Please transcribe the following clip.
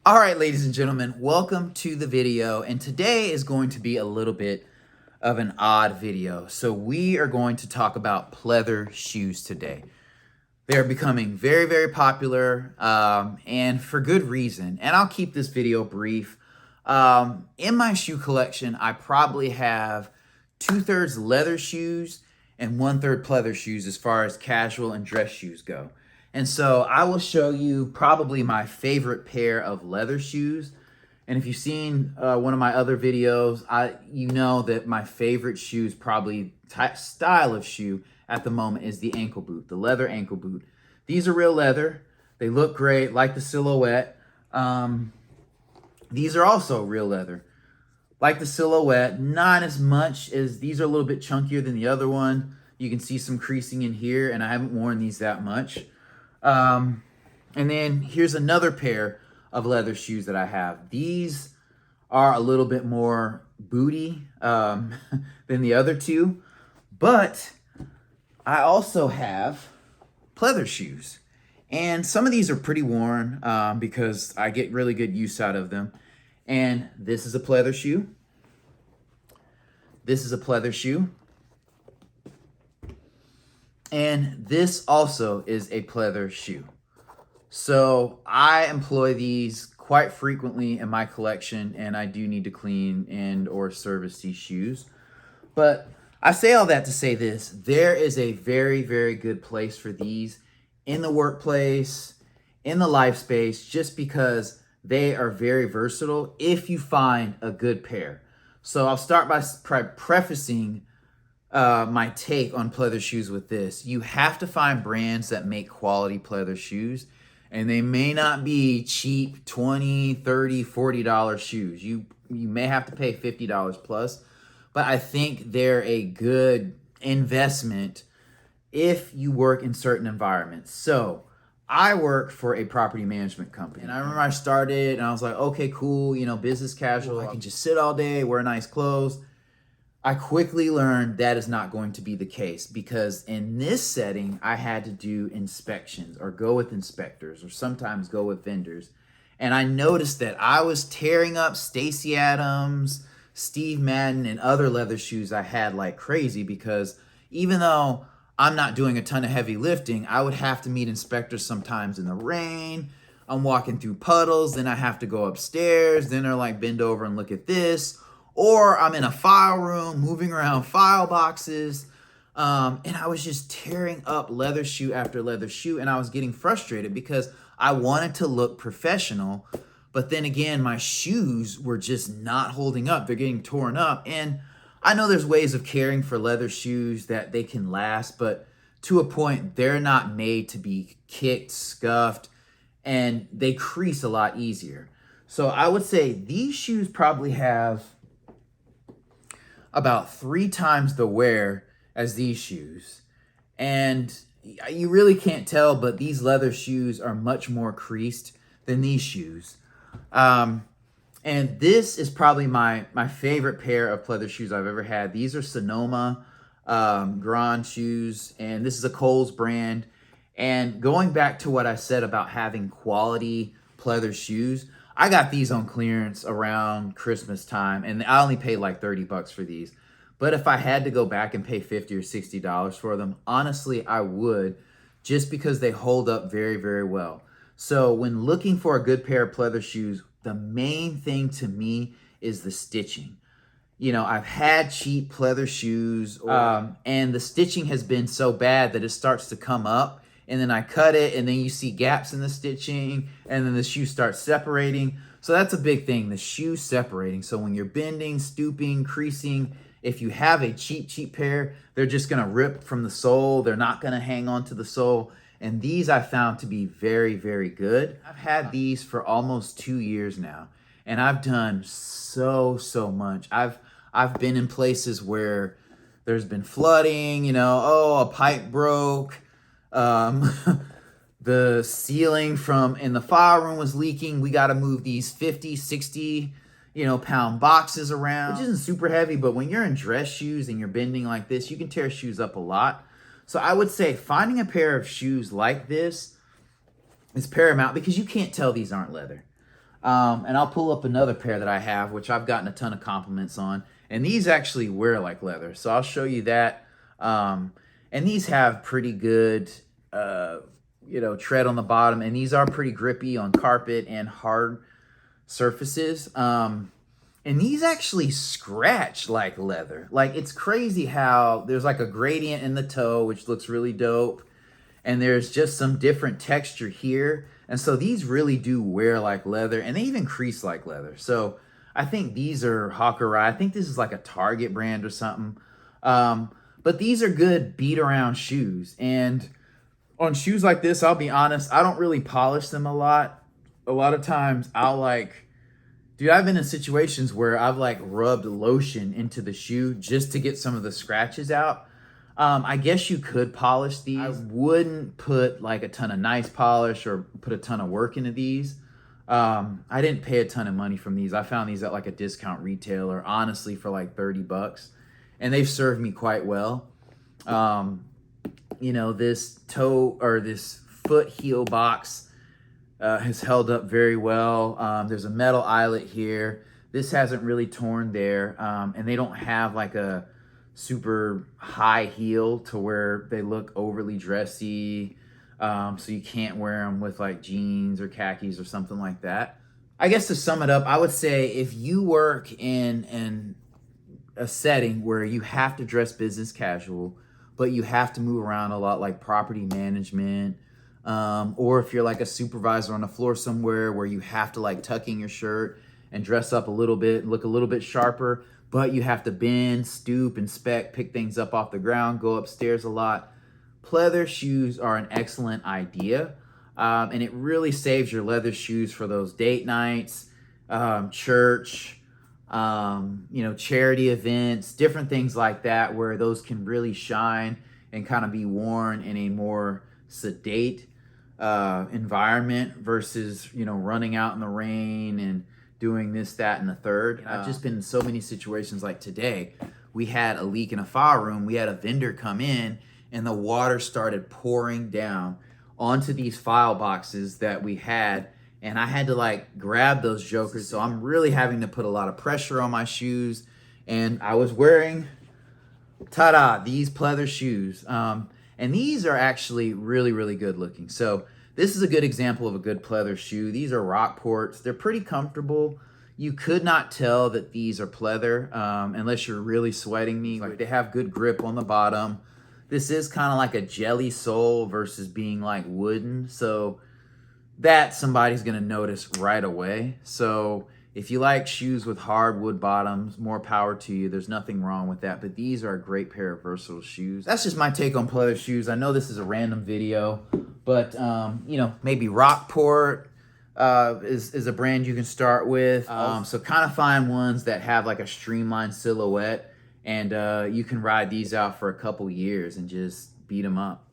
All right, ladies and gentlemen, welcome to the video. And today is going to be a little bit of an odd video. So we are going to talk about pleather shoes today. They're becoming very, very popular and for good reason. And I'll keep this video brief. In my shoe collection, I probably have 2/3 leather shoes and 1/3 pleather shoes as far as casual and dress shoes go. And so I will show you probably my favorite pair of leather shoes. And if you've seen one of my other videos, you know that my favorite shoes, probably style of shoe at the moment, is the ankle boot, the leather ankle boot. These are real leather. They look great, like the silhouette. These are also real leather. Like the silhouette, not as much as these are a little bit chunkier than the other one. You can see some creasing in here, and I haven't worn these that much. And then here's another pair of leather shoes that I have. These are a little bit more booty than the other two, but I also have pleather shoes. And some of these are pretty worn because I get really good use out of them. And this is a pleather shoe. This is a pleather shoe. And this also is a pleather shoe. So I employ these quite frequently in my collection, and I do need to clean and or service these shoes. But I say all that to say this: there is a very, very good place for these in the workplace, in the life space, just because they are very versatile if you find a good pair. So I'll start by prefacing my take on pleather shoes with this. You have to find brands that make quality pleather shoes, and they may not be cheap $20, $30, $40 shoes. You may have to pay $50 plus, but I think they're a good investment if you work in certain environments. So I work for a property management company, and I remember I started and I was like, okay, cool, business casual. I can just sit all day, wear nice clothes. I quickly learned that is not going to be the case, because in this setting, I had to do inspections or go with inspectors or sometimes go with vendors. And I noticed that I was tearing up Stacy Adams, Steve Madden, and other leather shoes I had like crazy, because even though I'm not doing a ton of heavy lifting, I would have to meet inspectors sometimes in the rain. I'm walking through puddles, then I have to go upstairs, then they're like, bend over and look at this. Or I'm in a file room moving around file boxes, and I was just tearing up leather shoe after leather shoe, and I was getting frustrated because I wanted to look professional, but then again, my shoes were just not holding up. They're getting torn up, and I know there's ways of caring for leather shoes that they can last, but to a point, they're not made to be kicked, scuffed, and they crease a lot easier. So I would say these shoes probably have about 3 times the wear as these shoes. And you really can't tell, but these leather shoes are much more creased than these shoes. And this is probably my favorite pair of pleather shoes I've ever had. These are Sonoma Grand shoes, and this is a Kohl's brand. And going back to what I said about having quality pleather shoes, I got these on clearance around Christmas time, and I only paid like 30 bucks for these. But if I had to go back and pay $50 or $60 for them, honestly, I would, just because they hold up very, very well. So when looking for a good pair of pleather shoes, the main thing to me is the stitching. I've had cheap pleather shoes, and the stitching has been so bad that it starts to come up, and then I cut it, and then you see gaps in the stitching, and then the shoe starts separating. So that's a big thing, the shoe separating. So when you're bending, stooping, creasing, if you have a cheap pair, they're just gonna rip from the sole. They're not gonna hang on to the sole. And these I found to be very, very good. I've had these for almost 2 years now, and I've done so much. I've been in places where there's been flooding, a pipe broke, the ceiling in the file room was leaking. We got to move these 50, 60, pound boxes around, which isn't super heavy, but when you're in dress shoes and you're bending like this, you can tear shoes up a lot. So I would say finding a pair of shoes like this is paramount, because you can't tell these aren't leather. And I'll pull up another pair that I have, which I've gotten a ton of compliments on. And these actually wear like leather. So I'll show you that. And these have pretty good, tread on the bottom. And these are pretty grippy on carpet and hard surfaces. And these actually scratch like leather. Like, it's crazy how there's like a gradient in the toe, which looks really dope. And there's just some different texture here. And so these really do wear like leather, and they even crease like leather. So I think these are Hawkerai. I think this is like a Target brand or something. But these are good beat around shoes. And on shoes like this, I'll be honest, I don't really polish them a lot. A lot of times dude, I've been in situations where I've like rubbed lotion into the shoe just to get some of the scratches out. I guess you could polish these. I wouldn't put like a ton of nice polish or put a ton of work into these. I didn't pay a ton of money from these. I found these at like a discount retailer, honestly, for like $30. And they've served me quite well. This toe or this foot heel box has held up very well. There's a metal eyelet here. This hasn't really torn there. And they don't have like a super high heel to where they look overly dressy. So you can't wear them with like jeans or khakis or something like that. I guess to sum it up, I would say if you work in a setting where you have to dress business casual, but you have to move around a lot, like property management, or if you're like a supervisor on the floor somewhere where you have to like tuck in your shirt and dress up a little bit, look a little bit sharper, but you have to bend, stoop, inspect, pick things up off the ground, go upstairs a lot. Pleather shoes are an excellent idea. And it really saves your leather shoes for those date nights, church, charity events, different things like that, where those can really shine and kind of be worn in a more sedate environment versus, running out in the rain and doing this, that, and the third. I've just been in so many situations like today. We had a leak in a file room. We had a vendor come in and the water started pouring down onto these file boxes that we had. And I had to like grab those jokers. So I'm really having to put a lot of pressure on my shoes. And I was wearing, ta-da, these pleather shoes. And these are actually really, really good looking. So this is a good example of a good pleather shoe. These are Rockports. They're pretty comfortable. You could not tell that these are pleather unless you're really sweating me. Like, they have good grip on the bottom. This is kind of like a jelly sole versus being like wooden. So that somebody's gonna notice right away. So if you like shoes with hard wood bottoms, more power to you. There's nothing wrong with that. But these are a great pair of versatile shoes. That's just my take on pleather shoes. I know this is a random video, but maybe Rockport is a brand you can start with. So kind of find ones that have like a streamlined silhouette, and you can ride these out for a couple years and just beat them up.